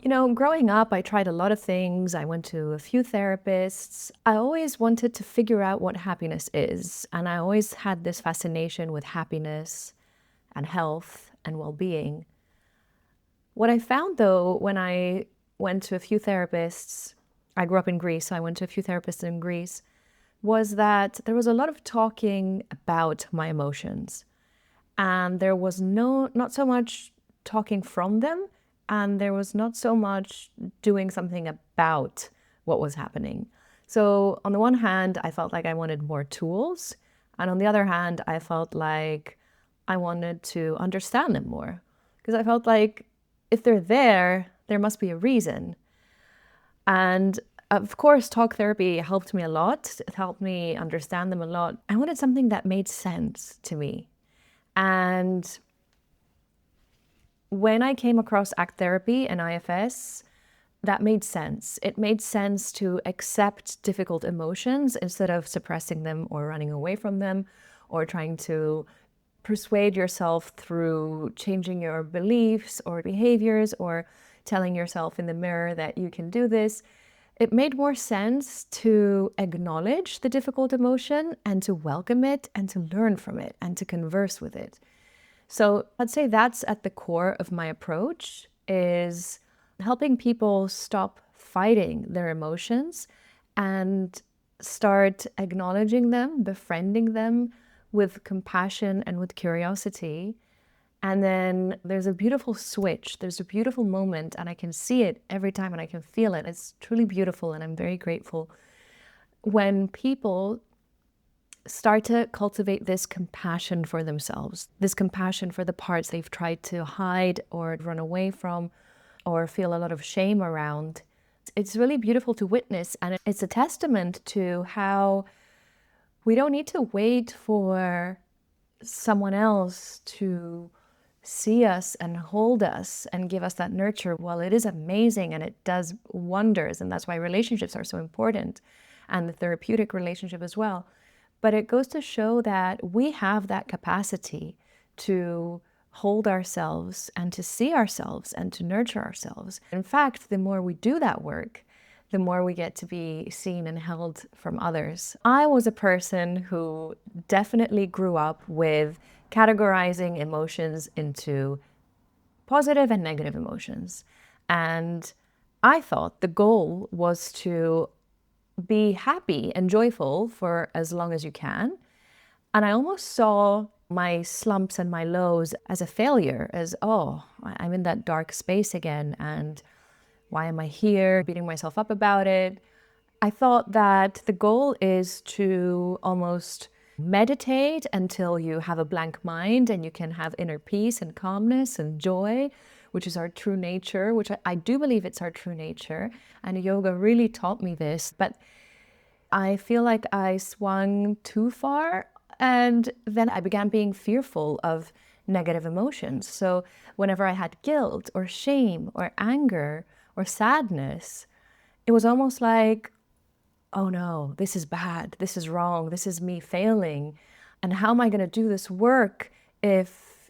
Growing up, I tried a lot of things. I went to a few therapists. I always wanted to figure out what happiness is. And I always had this fascination with happiness and health and well-being. What I found, though, when I went to a few therapists, I grew up in Greece, so I went to a few therapists in Greece, was that there was a lot of talking about my emotions. And there was not so much talking from them, and there was not so much doing something about what was happening. So on the one hand, I felt like I wanted more tools, and on the other hand, I felt like I wanted to understand them more, because I felt like if they're there, there must be a reason. And of course, talk therapy helped me a lot. It helped me understand them a lot. I wanted something that made sense to me. And when I came across ACT therapy and IFS, that made sense. It made sense to accept difficult emotions instead of suppressing them or running away from them or trying to persuade yourself through changing your beliefs or behaviors or telling yourself in the mirror that you can do this. It made more sense to acknowledge the difficult emotion and to welcome it and to learn from it and to converse with it. So I'd say that's at the core of my approach, is helping people stop fighting their emotions and start acknowledging them, befriending them with compassion and with curiosity. And then there's a beautiful switch, there's a beautiful moment, and I can see it every time and I can feel it. It's truly beautiful, and I'm very grateful when people start to cultivate this compassion for themselves, this compassion for the parts they've tried to hide or run away from or feel a lot of shame around. It's really beautiful to witness, and it's a testament to how we don't need to wait for someone else to see us and hold us and give us that nurture. Well, it is amazing and it does wonders, and that's why relationships are so important, and the therapeutic relationship as well. But it goes to show that we have that capacity to hold ourselves and to see ourselves and to nurture ourselves. In fact, the more we do that work, the more we get to be seen and held from others. I was a person who definitely grew up with categorizing emotions into positive and negative emotions. And I thought the goal was to be happy and joyful for as long as you can. And I almost saw my slumps and my lows as a failure, as, oh, I'm in that dark space again, and why am I here, beating myself up about it? I thought that the goal is to almost meditate until you have a blank mind and you can have inner peace and calmness and joy, which is our true nature, which I do believe it's our true nature. And yoga really taught me this, but I feel like I swung too far, and then I began being fearful of negative emotions. So whenever I had guilt or shame or anger or sadness, it was almost like, oh no, this is bad, this is wrong, this is me failing. And how am I going to do this work if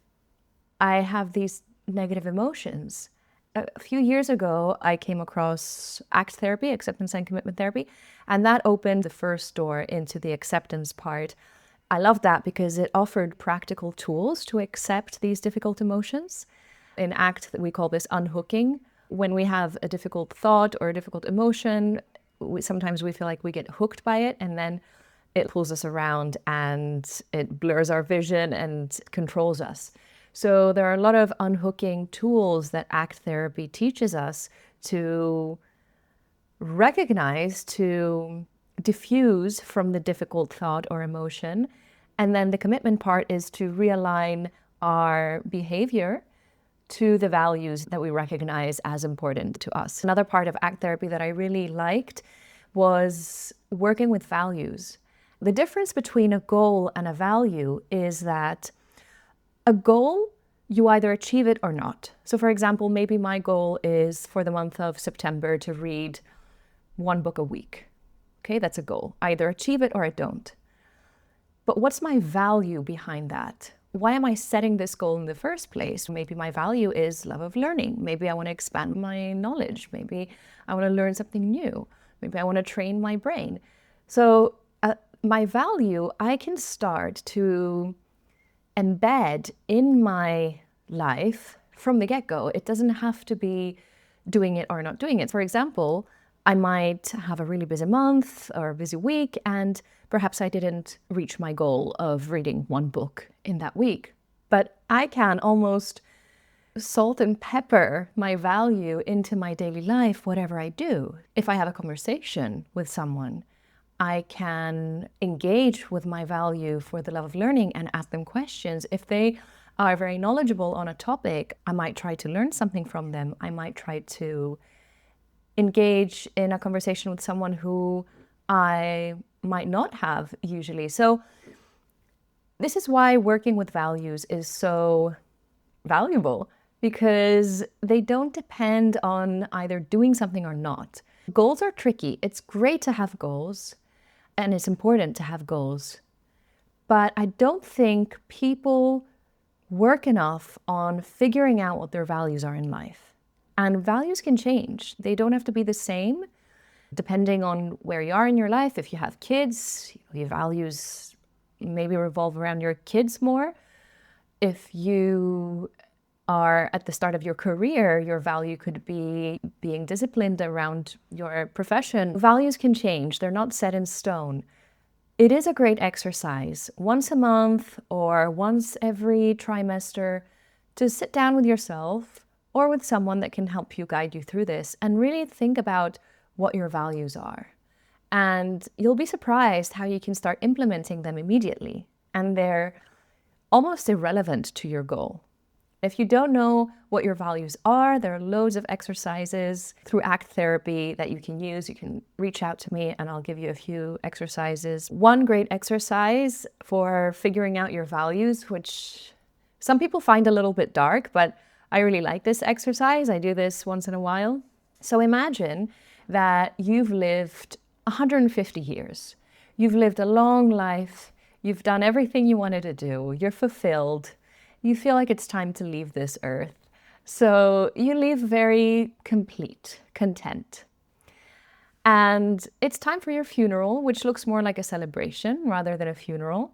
I have these negative emotions? A few years ago, I came across ACT therapy, acceptance and commitment therapy, and that opened the first door into the acceptance part. I loved that because it offered practical tools to accept these difficult emotions. In ACT, we call this unhooking. When we have a difficult thought or a difficult emotion, sometimes we feel like we get hooked by it, and then it pulls us around and it blurs our vision and controls us. So there are a lot of unhooking tools that ACT therapy teaches us to recognize, to diffuse from the difficult thought or emotion. And then the commitment part is to realign our behavior to the values that we recognize as important to us. Another part of ACT therapy that I really liked was working with values. The difference between a goal and a value is that a goal, you either achieve it or not. So for example, maybe my goal is for the month of September to read one book a week. Okay, that's a goal. I either achieve it or I don't. But what's my value behind that? why am I setting this goal in the first place? Maybe my value is love of learning. Maybe I want to expand my knowledge. Maybe I want to learn something new. Maybe I want to train my brain. So my value, I can start to embed in my life from the get-go. It doesn't have to be doing it or not doing it. For example, I might have a really busy month or a busy week, and perhaps I didn't reach my goal of reading one book in that week. But I can almost salt and pepper my value into my daily life, whatever I do. If I have a conversation with someone, I can engage with my value for the love of learning and ask them questions. If they are very knowledgeable on a topic, I might try to learn something from them. I might try to engage in a conversation with someone who I might not have usually. So this is why working with values is so valuable, because they don't depend on either doing something or not. Goals are tricky. It's great to have goals, and it's important to have goals. But I don't think people work enough on figuring out what their values are in life. And values can change. They don't have to be the same depending on where you are in your life. If you have kids, your values maybe revolve around your kids more. If you are at the start of your career, your value could be being disciplined around your profession. Values can change. They're not set in stone. It is a great exercise once a month or once every trimester to sit down with yourself or with someone that can help you guide you through this and really think about what your values are. And you'll be surprised how you can start implementing them immediately. And they're almost irrelevant to your goal. If you don't know what your values are, there are loads of exercises through ACT therapy that you can use. You can reach out to me and I'll give you a few exercises. One great exercise for figuring out your values, which some people find a little bit dark, but I really like this exercise. I do this once in a while. So imagine that you've lived 150 years. You've lived a long life. You've done everything you wanted to do. You're fulfilled. You feel like it's time to leave this earth. So you leave very complete, content. And it's time for your funeral, which looks more like a celebration rather than a funeral.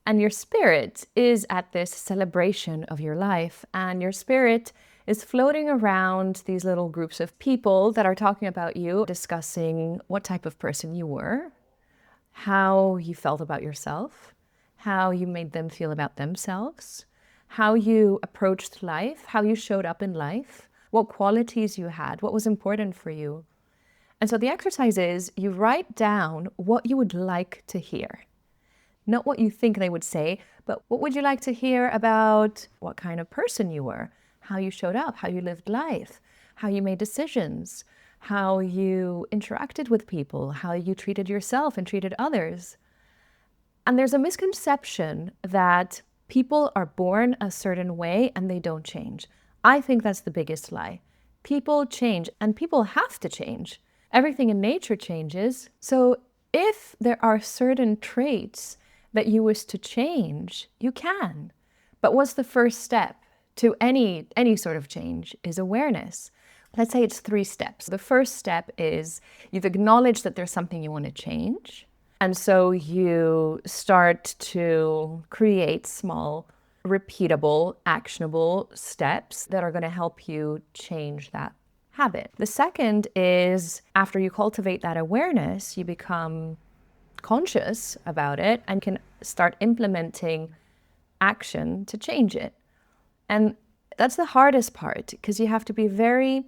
And your spirit is at this celebration of your life. And your spirit is floating around these little groups of people that are talking about you, discussing what type of person you were, how you felt about yourself, how you made them feel about themselves, how you approached life, how you showed up in life, what qualities you had, what was important for you. And so the exercise is you write down what you would like to hear. Not what you think they would say, but what would you like to hear about what kind of person you were, how you showed up, how you lived life, how you made decisions, how you interacted with people, how you treated yourself and treated others. And there's a misconception that people are born a certain way and they don't change. I think that's the biggest lie. People change and people have to change. Everything in nature changes. So if there are certain traits that you wish to change, you can. But what's the first step to any sort of change is awareness. Let's say it's 3 steps. The first step is you've acknowledged that there's something you want to change. And so you start to create small, repeatable, actionable steps that are going to help you change that habit. The second is after you cultivate that awareness, you become conscious about it and can start implementing action to change it. And that's the hardest part because you have to be very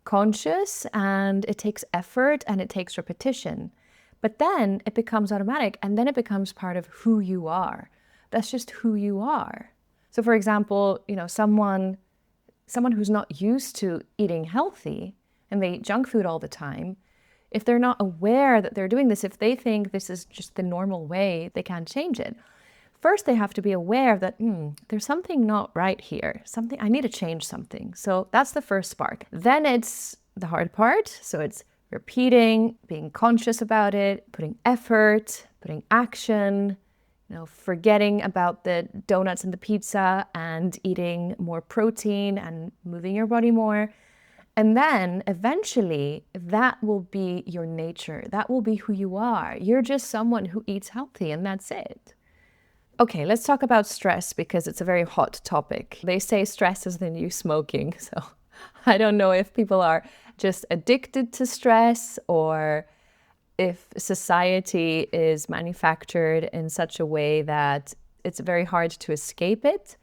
conscious and it takes effort and it takes repetition. But then it becomes automatic and then it becomes part of who you are. That's just who you are. So for example, someone who's not used to eating healthy and they eat junk food all the time, if they're not aware that they're doing this, if they think this is just the normal way, they can't change it. First, they have to be aware that there's something not right here. I need to change something. So that's the first spark. Then it's the hard part. So it's repeating, being conscious about it, putting effort, putting action, Forgetting about the donuts and the pizza and eating more protein and moving your body more. And then eventually that will be your nature. That will be who you are. You're just someone who eats healthy and that's it. Okay, let's talk about stress because it's a very hot topic. They say stress is the new smoking. So I don't know if people are just addicted to stress or if society is manufactured in such a way that it's very hard to escape it.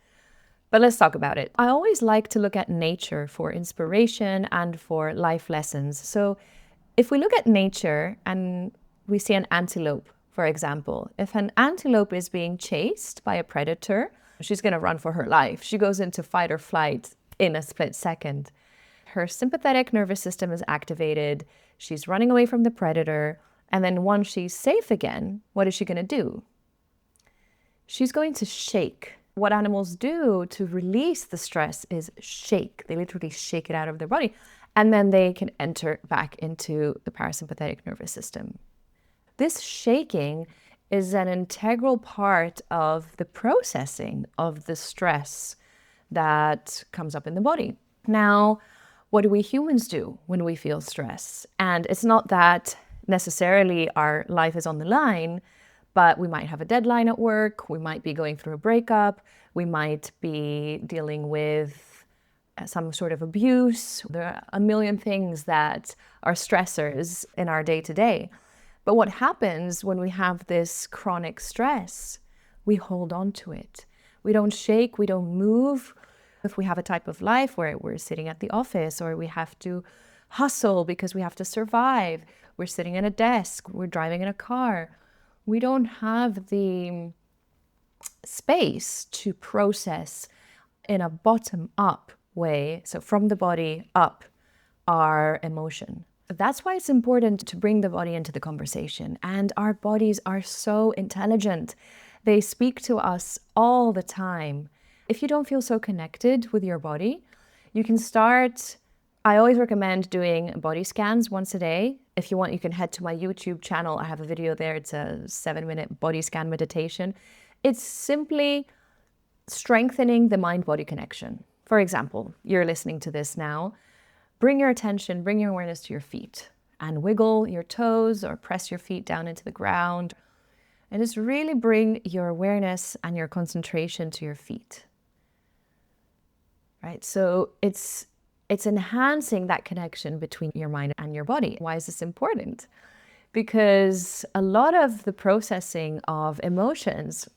But let's talk about it. I always like to look at nature for inspiration and for life lessons. So if we look at nature and we see an antelope, for example, if an antelope is being chased by a predator, she's going to run for her life. She goes into fight or flight in a split second. Her sympathetic nervous system is activated. She's running away from the predator. And then once she's safe again, what is she going to do? She's going to shake. What animals do to release the stress is shake. They literally shake it out of their body. And then they can enter back into the parasympathetic nervous system. This shaking is an integral part of the processing of the stress that comes up in the body. Now, what do we humans do when we feel stress? And it's not that necessarily our life is on the line, but we might have a deadline at work, we might be going through a breakup, we might be dealing with some sort of abuse. There are a million things that are stressors in our day-to-day. But what happens when we have this chronic stress? We hold on to it. We don't shake, we don't move. If we have a type of life where we're sitting at the office or we have to hustle because we have to survive, we're sitting at a desk, we're driving in a car, we don't have the space to process in a bottom-up way, so from the body up, our emotion. That's why it's important to bring the body into the conversation. And our bodies are so intelligent. They speak to us all the time. If you don't feel so connected with your body, you can start. I always recommend doing body scans once a day. If you want, you can head to my YouTube channel. I have a video there. It's a 7-minute body scan meditation. It's simply strengthening the mind-body connection. For example, you're listening to this now. Bring your attention, bring your awareness to your feet and wiggle your toes or press your feet down into the ground. And just really bring your awareness and your concentration to your feet. Right? So it's enhancing that connection between your mind and your body. Why is this important? Because a lot of the processing of emotions,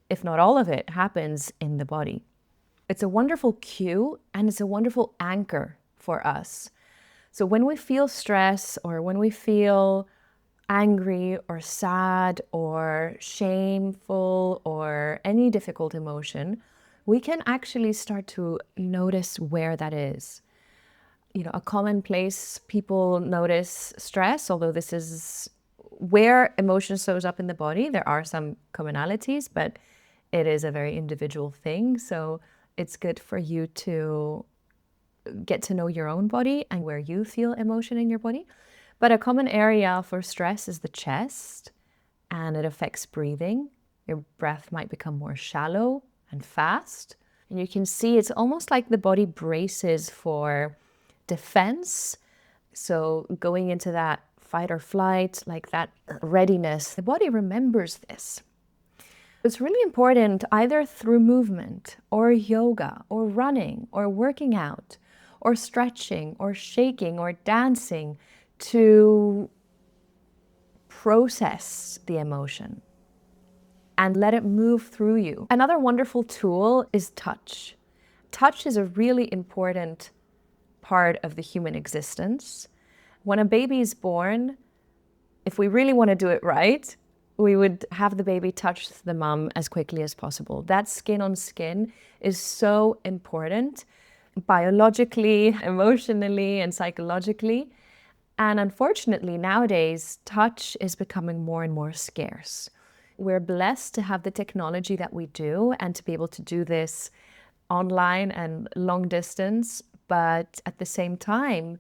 if not all of it, happens in the body. It's a wonderful cue and it's a wonderful anchor for us. So when we feel stress or when we feel angry or sad or shameful or any difficult emotion, we can actually start to notice where that is. A common place people notice stress, although this is where emotion shows up in the body. There are some commonalities, but it is a very individual thing. So it's good for you to get to know your own body and where you feel emotion in your body. But a common area for stress is the chest, and it affects breathing. Your breath might become more shallow and fast. And you can see it's almost like the body braces for defense. So going into that fight or flight, like that readiness, the body remembers this. It's really important either through movement or yoga or running or working out or stretching or shaking or dancing to process the emotion and let it move through you. Another wonderful tool is touch. Touch is a really important part of the human existence. When a baby is born, if we really want to do it right, we would have the baby touch the mom as quickly as possible. That skin on skin is so important biologically, emotionally, and psychologically. And unfortunately, nowadays, touch is becoming more and more scarce. We're blessed to have the technology that we do and to be able to do this online and long distance. But at the same time,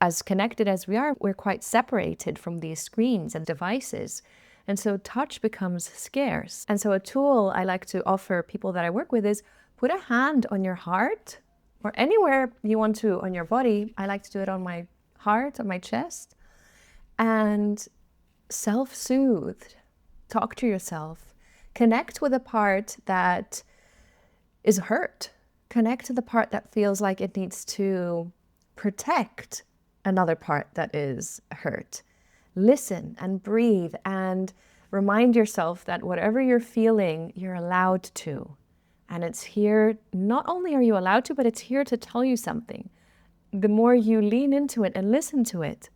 as connected as we are, we're quite separated from these screens and devices. And so touch becomes scarce. And so a tool I like to offer people that I work with is put a hand on your heart or anywhere you want to on your body. I like to do it on my heart, on my chest, and self-soothe. Talk to yourself. Connect with a part that is hurt. Connect to the part that feels like it needs to protect another part that is hurt. Listen and breathe and remind yourself that whatever you're feeling, you're allowed to. And it's here, not only are you allowed to, but it's here to tell you something. The more you lean into it and listen to it,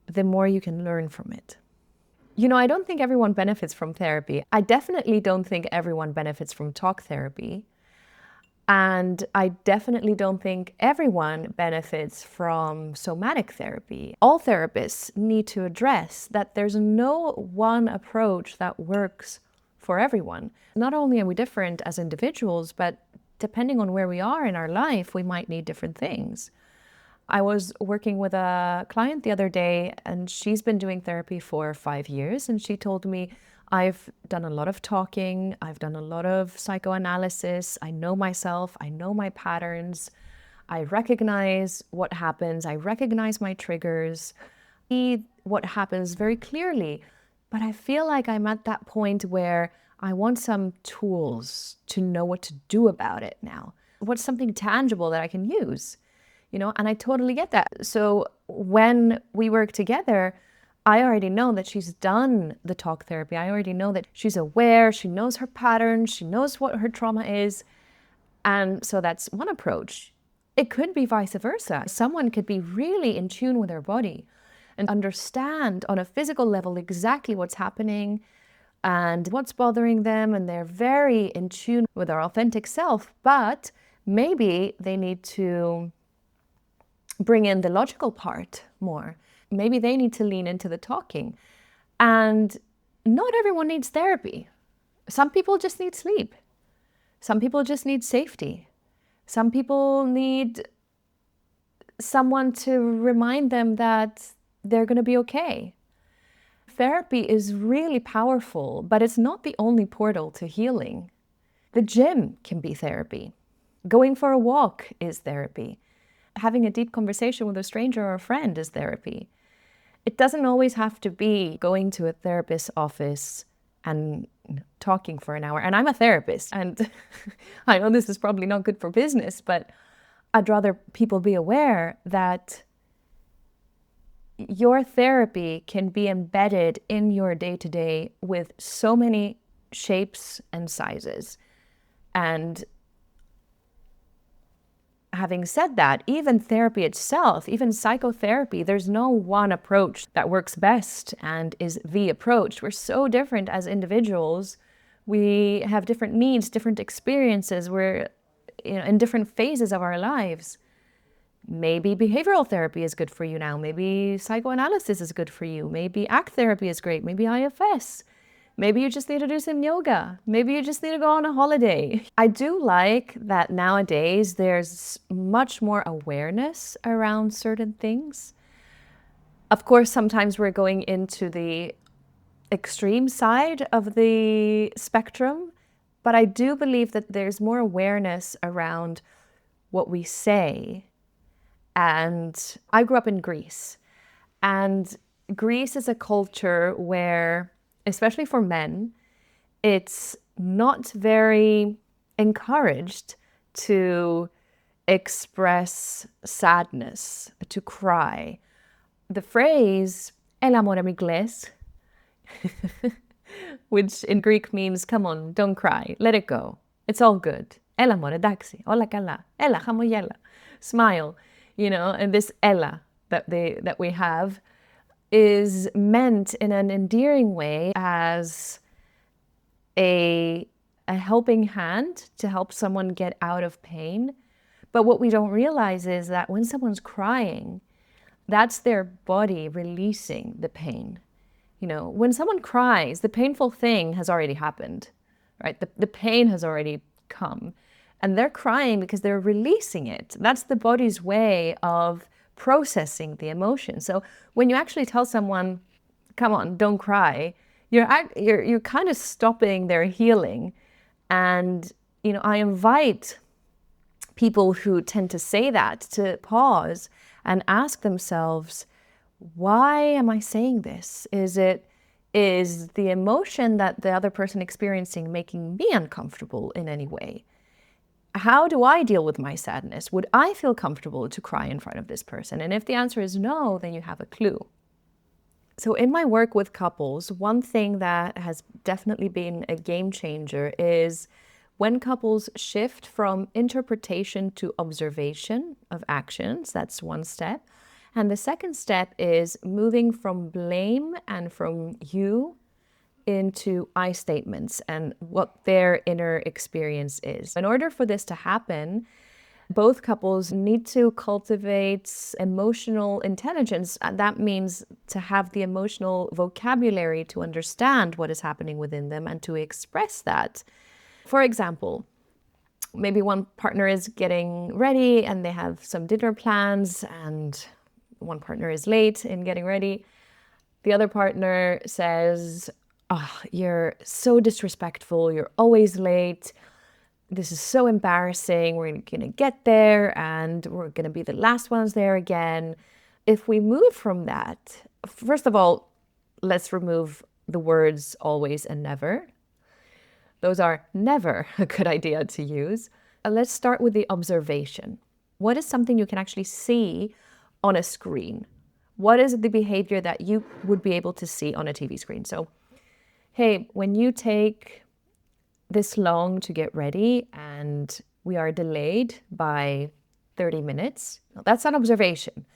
the more you can learn from it. You know, I don't think everyone benefits from therapy. I definitely don't think everyone benefits from talk therapy. And I definitely don't think everyone benefits from somatic therapy. All therapists need to address that there's no one approach that works for everyone. Not only are we different as individuals, but depending on where we are in our life, we might need different things. I was working with a client the other day, and she's been doing therapy for 5 years, and she told me, I've done a lot of talking, I've done a lot of psychoanalysis, I know myself, I know my patterns, I recognize what happens, I recognize my triggers, see what happens very clearly. But I feel like I'm at that point where I want some tools to know what to do about it now. What's something tangible that I can use? You know, and I totally get that. So when we work together, I already know that she's done the talk therapy. I already know that she's aware, she knows her patterns, she knows what her trauma is. And so that's one approach. It could be vice versa. Someone could be really in tune with their body and understand on a physical level exactly what's happening and what's bothering them. And they're very in tune with their authentic self, but maybe they need to bring in the logical part more. Maybe they need to lean into the talking. And not everyone needs therapy. Some people just need sleep. Some people just need safety. Some people need someone to remind them that they're going to be okay. Therapy is really powerful, but it's not the only portal to healing. The gym can be therapy. Going for a walk is therapy. Having a deep conversation with a stranger or a friend is therapy. It doesn't always have to be going to a therapist's office and talking for an hour. And I'm a therapist, and I know this is probably not good for business, but I'd rather people be aware that your therapy can be embedded in your day-to-day with so many shapes and sizes. And having said that, even therapy itself, even psychotherapy, there's no one approach that works best and is the approach. We're so different as individuals. We have different needs, different experiences. We're in different phases of our lives. Maybe behavioral therapy is good for you now. Maybe psychoanalysis is good for you. Maybe ACT therapy is great. Maybe IFS. Maybe you just need to do some yoga. Maybe you just need to go on a holiday. I do like that nowadays there's much more awareness around certain things. Of course, sometimes we're going into the extreme side of the spectrum, but I do believe that there's more awareness around what we say. And I grew up in Greece, and Greece is a culture where, especially for men, it's not very encouraged to express sadness, to cry. The phrase "El amor en inglés," which in Greek means, come on, don't cry, let it go, it's all good. El amor εντάξει, όλα καλά, έλα, χαμογέλα, smile, and this ella that we have is meant in an endearing way as a helping hand to help someone get out of pain. But what we don't realize is that when someone's crying, that's their body releasing the pain. When someone cries, the painful thing has already happened, right? The pain has already come, and they're crying because they're releasing it. That's the body's way of processing the emotion. So when you actually tell someone, come on, don't cry. You're kind of stopping their healing. And, I invite people who tend to say that to pause and ask themselves, why am I saying this? Is the emotion that the other person experiencing making me uncomfortable in any way? How do I deal with my sadness? Would I feel comfortable to cry in front of this person? And if the answer is no, then you have a clue. So in my work with couples, one thing that has definitely been a game changer is when couples shift from interpretation to observation of actions. That's one step. And the second step is moving from blame and from you into I statements and what their inner experience is. In order for this to happen, both couples need to cultivate emotional intelligence. And that means to have the emotional vocabulary to understand what is happening within them and to express that. For example, maybe one partner is getting ready and they have some dinner plans, and one partner is late in getting ready. The other partner says, "Oh, you're so disrespectful. You're always late. This is so embarrassing. We're going to get there and we're going to be the last ones there again." If we move from that, first of all, let's remove the words always and never. Those are never a good idea to use. Let's start with the observation. What is something you can actually see on a screen? What is the behavior that you would be able to see on a TV screen? So, hey, when you take this long to get ready and we are delayed by 30 minutes, that's an observation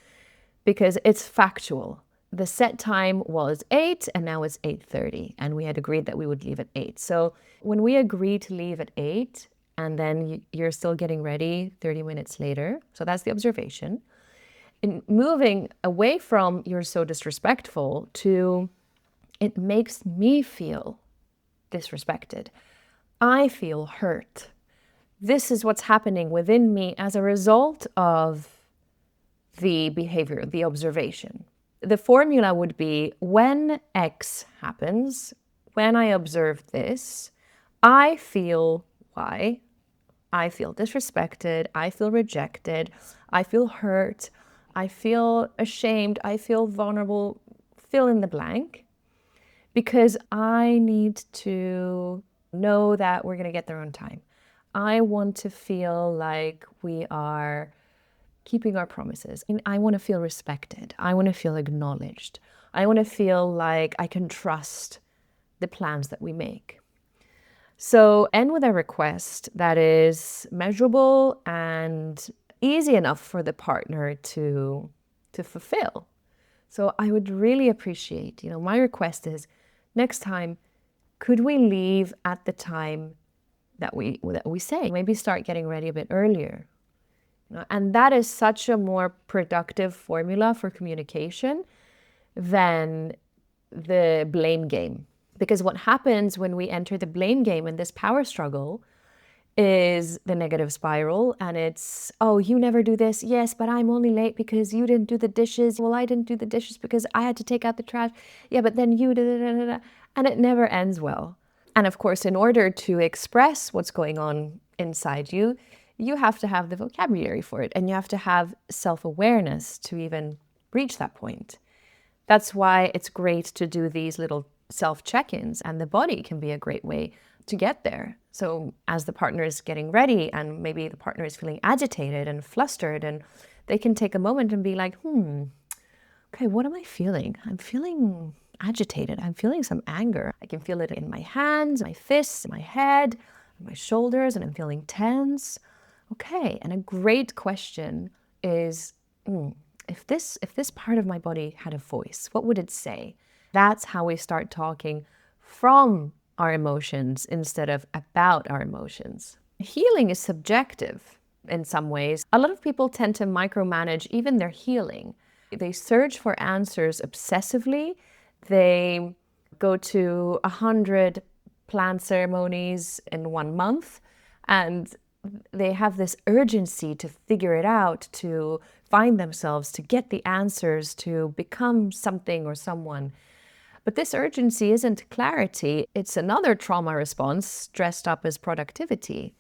because it's factual. The set time was 8 and now it's 8:30 and we had agreed that we would leave at 8. So when we agree to leave at 8 and then you're still getting ready 30 minutes later, so that's the observation. In moving away from "you're so disrespectful" to "it makes me feel disrespected. I feel hurt. This is what's happening within me as a result of the behavior, the observation." The formula would be, when X happens, when I observe this, I feel Y. I feel disrespected. I feel rejected. I feel hurt. I feel ashamed. I feel vulnerable. Fill in the blank. Because I need to know that we're going to get there on time. I want to feel like we are keeping our promises. And I want to feel respected. I want to feel acknowledged. I want to feel like I can trust the plans that we make. So end with a request that is measurable and easy enough for the partner to fulfill. So I would really appreciate, my request is, next time, could we leave at the time that we say? Maybe start getting ready a bit earlier. And that is such a more productive formula for communication than the blame game. Because what happens when we enter the blame game in this power struggle is the negative spiral. And it's, "Oh, you never do this. Yes, but I'm only late because you didn't do the dishes. Well, I didn't do the dishes because I had to take out the trash. Yeah, but then you did it." And it never ends well. And of course, in order to express what's going on inside you, you have to have the vocabulary for it. And you have to have self-awareness to even reach that point. That's why it's great to do these little self-check-ins, and the body can be a great way to get there. So as the partner is getting ready and maybe the partner is feeling agitated and flustered, and they can take a moment and be like, okay, what am I feeling? I'm feeling agitated. I'm feeling some anger. I can feel it in my hands, my fists, my head, my shoulders, and I'm feeling tense. Okay, and a great question is, if this part of my body had a voice, what would it say? That's how we start talking from our emotions instead of about our emotions. Healing is subjective in some ways. A lot of people tend to micromanage even their healing. They search for answers obsessively. They go to 100 plant ceremonies in 1 month, and they have this urgency to figure it out, to find themselves, to get the answers, to become something or someone. But this urgency isn't clarity. It's another trauma response dressed up as productivity.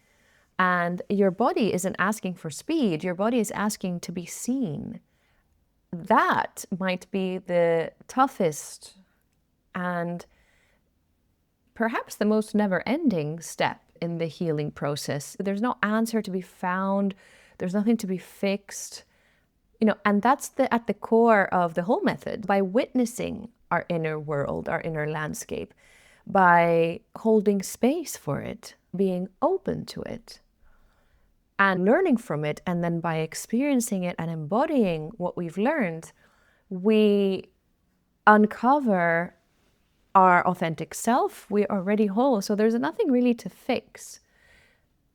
And your body isn't asking for speed. Your body is asking to be seen. That might be the toughest and perhaps the most never-ending step in the healing process. There's no answer to be found. There's nothing to be fixed. And that's at the core of the whole method. By witnessing our inner world, our inner landscape, by holding space for it, being open to it, and learning from it, and then by experiencing it and embodying what we've learned, we uncover our authentic self. We're already whole, so there's nothing really to fix.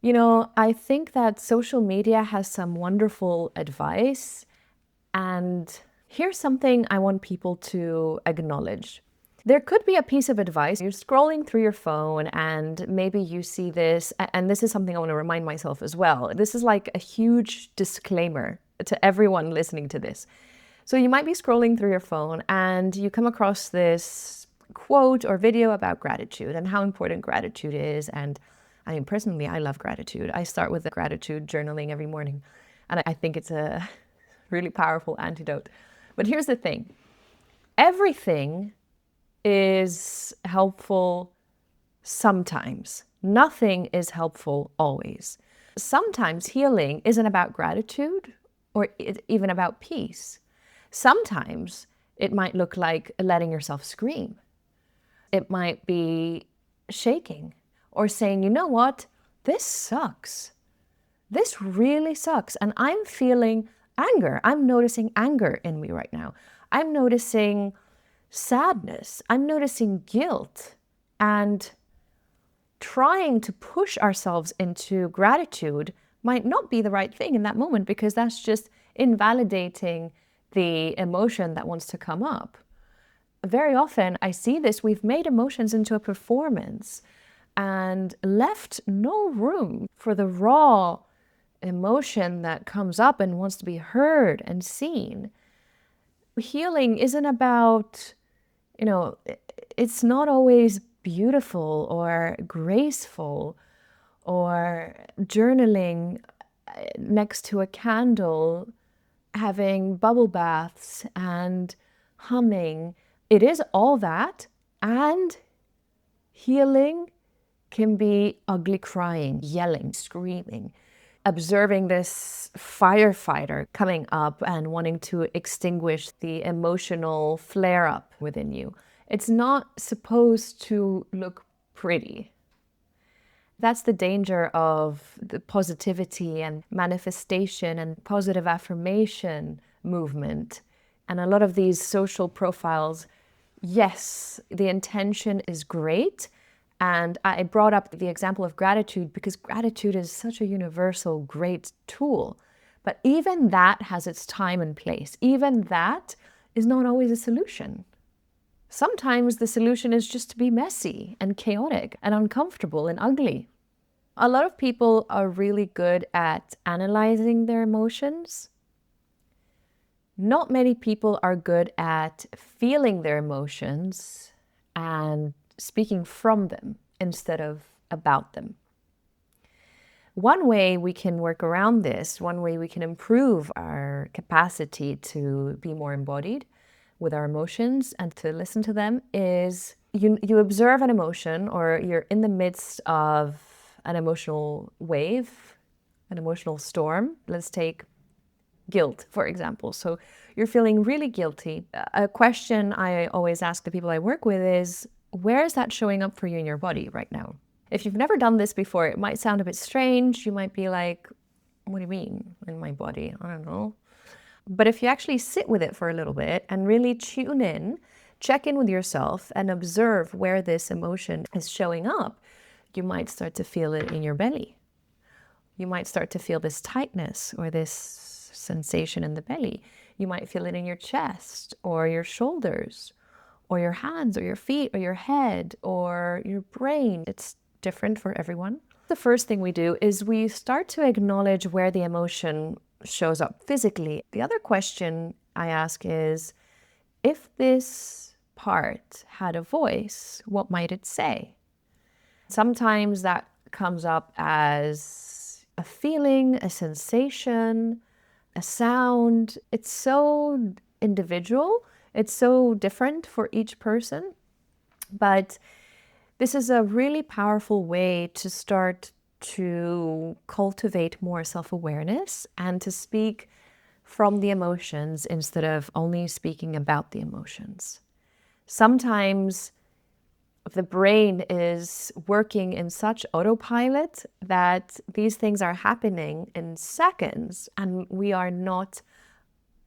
I think that social media has some wonderful advice, and here's something I want people to acknowledge. There could be a piece of advice. You're scrolling through your phone and maybe you see this, and this is something I want to remind myself as well. This is like a huge disclaimer to everyone listening to this. So you might be scrolling through your phone and you come across this quote or video about gratitude and how important gratitude is. And I mean, personally, I love gratitude. I start with the gratitude journaling every morning, and I think it's a really powerful antidote. But here's the thing. Everything is helpful sometimes. Nothing is helpful always. Sometimes healing isn't about gratitude or even about peace. Sometimes it might look like letting yourself scream. It might be shaking or saying, you know what, this sucks. This really sucks. And I'm feeling anger. I'm noticing anger in me right now. I'm noticing sadness. I'm noticing guilt. And trying to push ourselves into gratitude might not be the right thing in that moment, because that's just invalidating the emotion that wants to come up. Very often I see this, we've made emotions into a performance and left no room for the raw emotion that comes up and wants to be heard and seen. Healing isn't about, it's not always beautiful or graceful, or journaling next to a candle, having bubble baths and humming. It is all that, and healing can be ugly crying, yelling, screaming, observing this firefighter coming up and wanting to extinguish the emotional flare-up within you. It's not supposed to look pretty. That's the danger of the positivity and manifestation and positive affirmation movement. And a lot of these social profiles, yes, the intention is great. And I brought up the example of gratitude because gratitude is such a universal, great tool. But even that has its time and place. Even that is not always a solution. Sometimes the solution is just to be messy and chaotic and uncomfortable and ugly. A lot of people are really good at analyzing their emotions. Not many people are good at feeling their emotions and speaking from them instead of about them. One way we can work around this, one way we can improve our capacity to be more embodied with our emotions and to listen to them, is you observe an emotion, or you're in the midst of an emotional wave, an emotional storm. Let's take guilt, for example. So you're feeling really guilty. A question I always ask the people I work with is, where is that showing up for you in your body right now? If you've never done this before, it might sound a bit strange. You might be like, what do you mean in my body? I don't know. But if you actually sit with it for a little bit and really tune in, check in with yourself and observe where this emotion is showing up, you might start to feel it in your belly. You might start to feel this tightness or this sensation in the belly. You might feel it in your chest or your shoulders or your hands or your feet or your head or your brain. It's different for everyone. The first thing we do is we start to acknowledge where the emotion shows up physically. The other question I ask is, if this part had a voice, what might it say? Sometimes that comes up as a feeling, a sensation, a sound. It's so individual. It's so different for each person. But this is a really powerful way to start to cultivate more self-awareness and to speak from the emotions instead of only speaking about the emotions. Sometimes the brain is working in such autopilot that these things are happening in seconds and we are not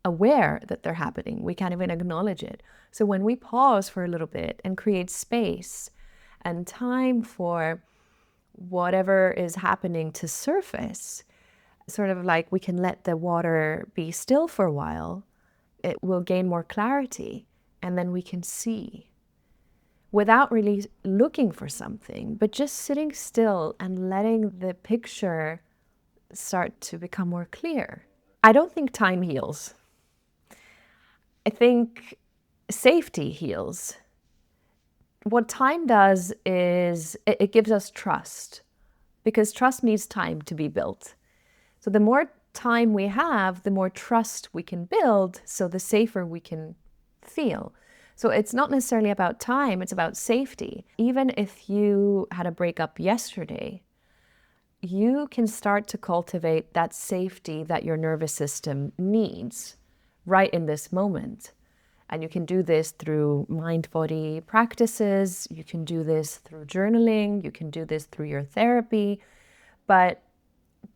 aware that they're happening. We can't even acknowledge it. So when we pause for a little bit and create space and time for whatever is happening to surface, sort of like we can let the water be still for a while, it will gain more clarity and then we can see without really looking for something, but just sitting still and letting the picture start to become more clear. I don't think time heals. I think safety heals. What time does is it gives us trust, because trust needs time to be built. So the more time we have, the more trust we can build, so the safer we can feel. So it's not necessarily about time, it's about safety. Even if you had a breakup yesterday, you can start to cultivate that safety that your nervous system needs right in this moment. And you can do this through mind-body practices, you can do this through journaling, you can do this through your therapy, but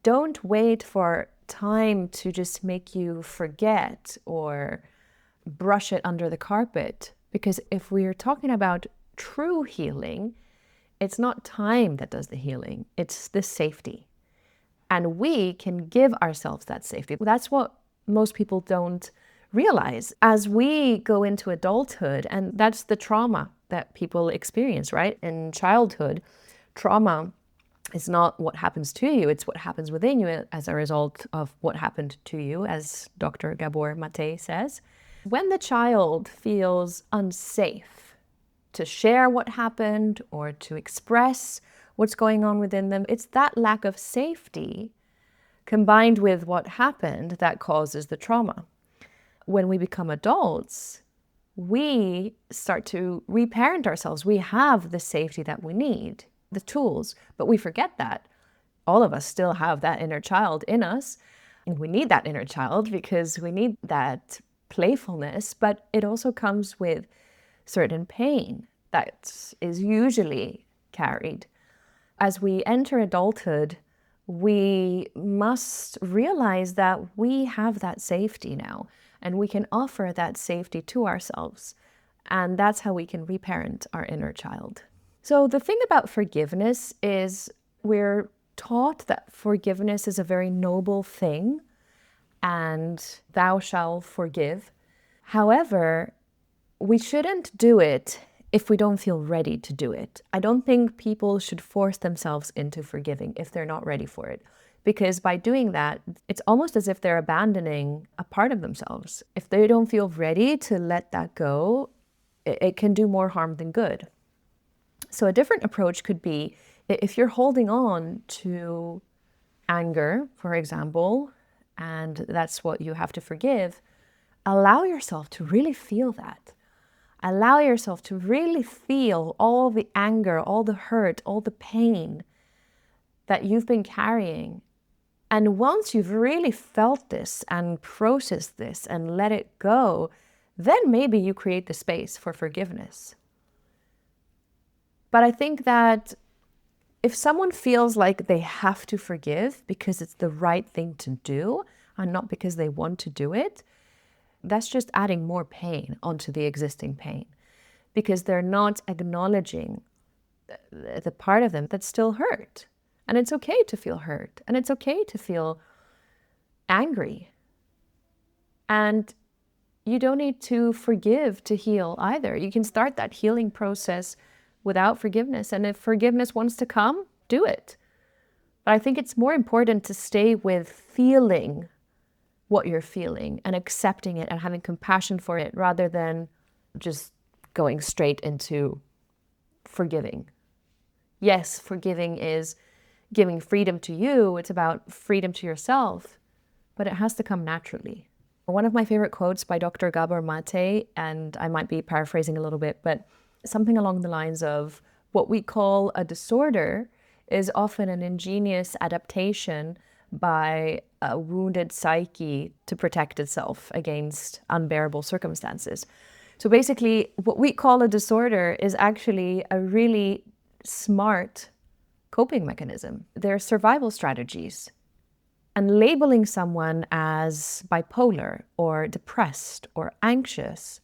don't wait for time to just make you forget or brush it under the carpet. Because if we're talking about true healing, it's not time that does the healing, it's the safety. And we can give ourselves that safety. That's what most people don't realize. As we go into adulthood, and that's the trauma that people experience, right? In childhood, trauma is not what happens to you, it's what happens within you as a result of what happened to you, as Dr. Gabor Mate says. When the child feels unsafe to share what happened or to express what's going on within them, it's that lack of safety combined with what happened that causes the trauma. When we become adults, we start to reparent ourselves. We have the safety that we need, the tools, but we forget that. All of us still have that inner child in us, and we need that inner child because we need that playfulness, but it also comes with certain pain that is usually carried. As we enter adulthood, we must realize that we have that safety now, and we can offer that safety to ourselves. And that's how we can reparent our inner child. So the thing about forgiveness is we're taught that forgiveness is a very noble thing, and thou shalt forgive. However, we shouldn't do it if we don't feel ready to do it. I don't think people should force themselves into forgiving if they're not ready for it. Because by doing that, it's almost as if they're abandoning a part of themselves. If they don't feel ready to let that go, it can do more harm than good. So a different approach could be, if you're holding on to anger, for example, and that's what you have to forgive, allow yourself to really feel that. Allow yourself to really feel all the anger, all the hurt, all the pain that you've been carrying. And once you've really felt this and processed this and let it go, then maybe you create the space for forgiveness. But I think that if someone feels like they have to forgive because it's the right thing to do and not because they want to do it, that's just adding more pain onto the existing pain, because they're not acknowledging the part of them that's still hurt. And it's okay to feel hurt, and it's okay to feel angry. And you don't need to forgive to heal either. You can start that healing process without forgiveness. And if forgiveness wants to come, do it. But I think it's more important to stay with feeling what you're feeling and accepting it and having compassion for it rather than just going straight into forgiving. Yes, forgiving is giving freedom to you. It's about freedom to yourself, but it has to come naturally. One of my favorite quotes by Dr. Gabor Mate, and I might be paraphrasing a little bit, but something along the lines of, what we call a disorder is often an ingenious adaptation by a wounded psyche to protect itself against unbearable circumstances. So basically, what we call a disorder is actually a really smart coping mechanism. They're survival strategies. And labeling someone as bipolar or depressed or anxious,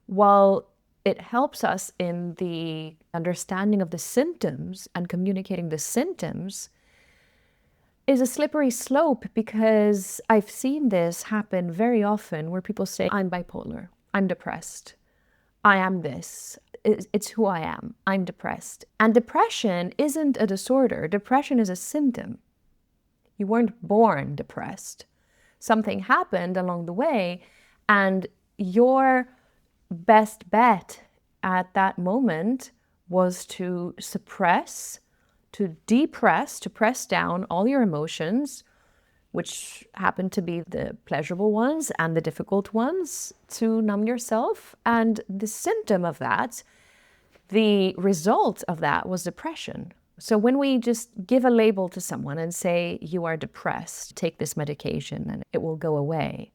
while it helps us in the understanding of the symptoms and communicating the symptoms, is a slippery slope, because I've seen this happen very often where people say, I'm bipolar, I'm depressed, I am this, it's who I am, I'm depressed. And depression isn't a disorder, depression is a symptom. You weren't born depressed. Something happened along the way, and your best bet at that moment was to suppress, to depress, to press down all your emotions, which happen to be the pleasurable ones and the difficult ones, to numb yourself. And the symptom of that, the result of that, was depression. So when we just give a label to someone and say, you are depressed, take this medication and it will go away,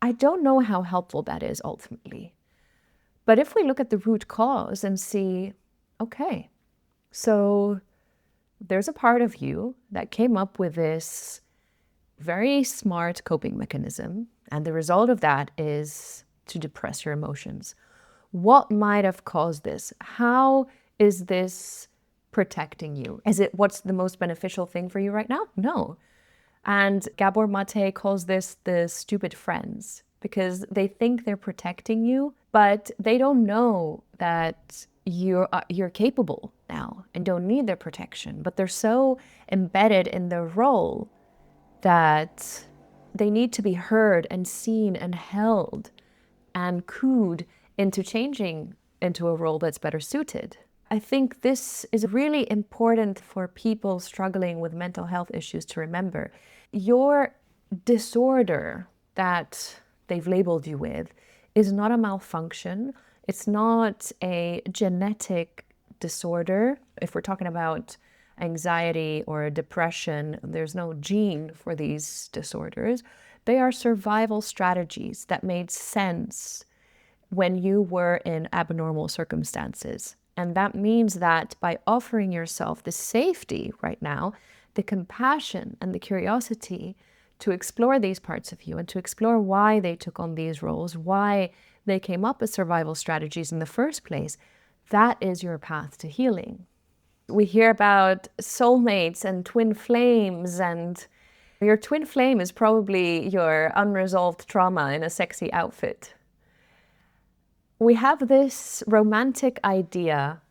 I don't know how helpful that is ultimately. But if we look at the root cause and see, okay, so there's a part of you that came up with this very smart coping mechanism, and the result of that is to depress your emotions. What might have caused this? How is this protecting you? Is it what's the most beneficial thing for you right now? No. And Gabor Mate calls this the stupid friends, because they think they're protecting you, but they don't know that you're capable now and don't need their protection. But they're so embedded in their role that they need to be heard and seen and held and cooed into changing into a role that's better suited. I think this is really important for people struggling with mental health issues to remember. Your disorder that they've labeled you with is not a malfunction. It's not a genetic disorder. If we're talking about anxiety or depression, there's no gene for these disorders. They are survival strategies that made sense when you were in abnormal circumstances. And that means that by offering yourself the safety right now, the compassion and the curiosity to explore these parts of you and to explore why they took on these roles, why they came up with survival strategies in the first place, that is your path to healing. We hear about soulmates and twin flames, and your twin flame is probably your unresolved trauma in a sexy outfit. We have this romantic idea,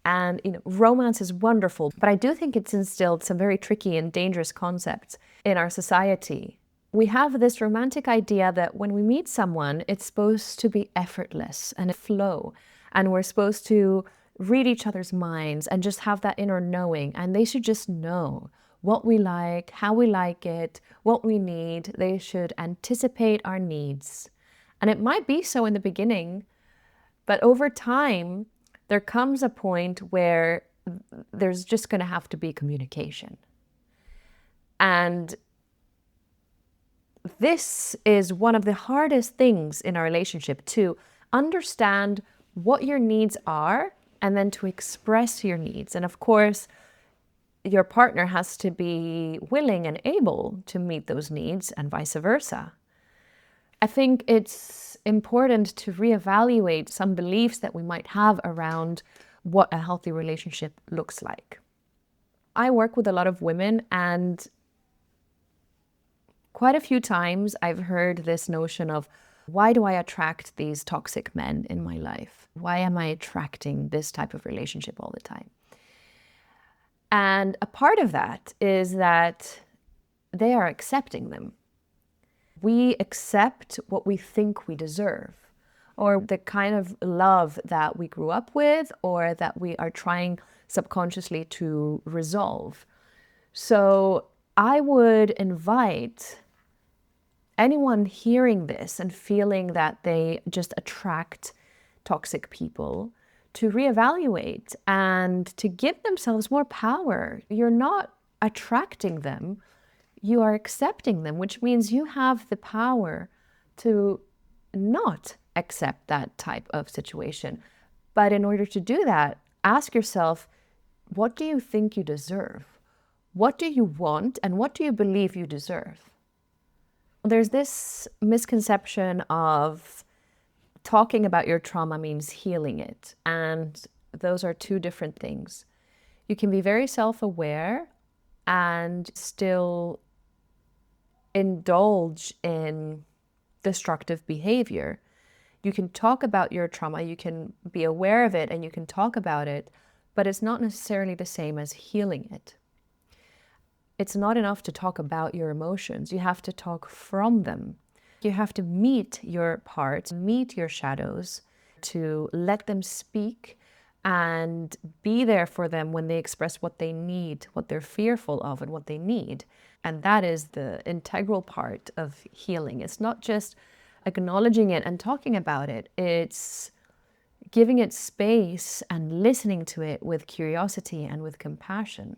and romance is wonderful, but I do think it's instilled some very tricky and dangerous concepts in our society. We have this romantic idea that when we meet someone, it's supposed to be effortless and flow, and we're supposed to read each other's minds and just have that inner knowing, and they should just know what we like, how we like it, what we need. They should anticipate our needs. And it might be so in the beginning, but over time, there comes a point where there's just going to have to be communication. And this is one of the hardest things in our relationship, to understand what your needs are and then to express your needs. And of course, your partner has to be willing and able to meet those needs and vice versa. I think it's important to reevaluate some beliefs that we might have around what a healthy relationship looks like. I work with a lot of women, and quite a few times I've heard this notion of, why do I attract these toxic men in my life? Why am I attracting this type of relationship all the time? And a part of that is that they are accepting them. We accept what we think we deserve. or the kind of love that we grew up with or that we are trying subconsciously to resolve. So I would invite anyone hearing this and feeling that they just attract toxic people to reevaluate and to give themselves more power. You're not attracting them, you are accepting them, which means you have the power to not accept that type of situation. But in order to do that, ask yourself, what do you think you deserve? What do you want and what do you believe you deserve? There's this misconception of talking about your trauma means healing it, and those are two different things. You can be very self-aware and still indulge in destructive behavior. You can talk about your trauma, you can be aware of it, and you can talk about it, but it's not necessarily the same as healing it. It's not enough to talk about your emotions. You have to talk from them. You have to meet your parts, meet your shadows, to let them speak and be there for them when they express what they need, what they're fearful of, and what they need. And that is the integral part of healing. It's not just acknowledging it and talking about it. It's giving it space and listening to it with curiosity and with compassion.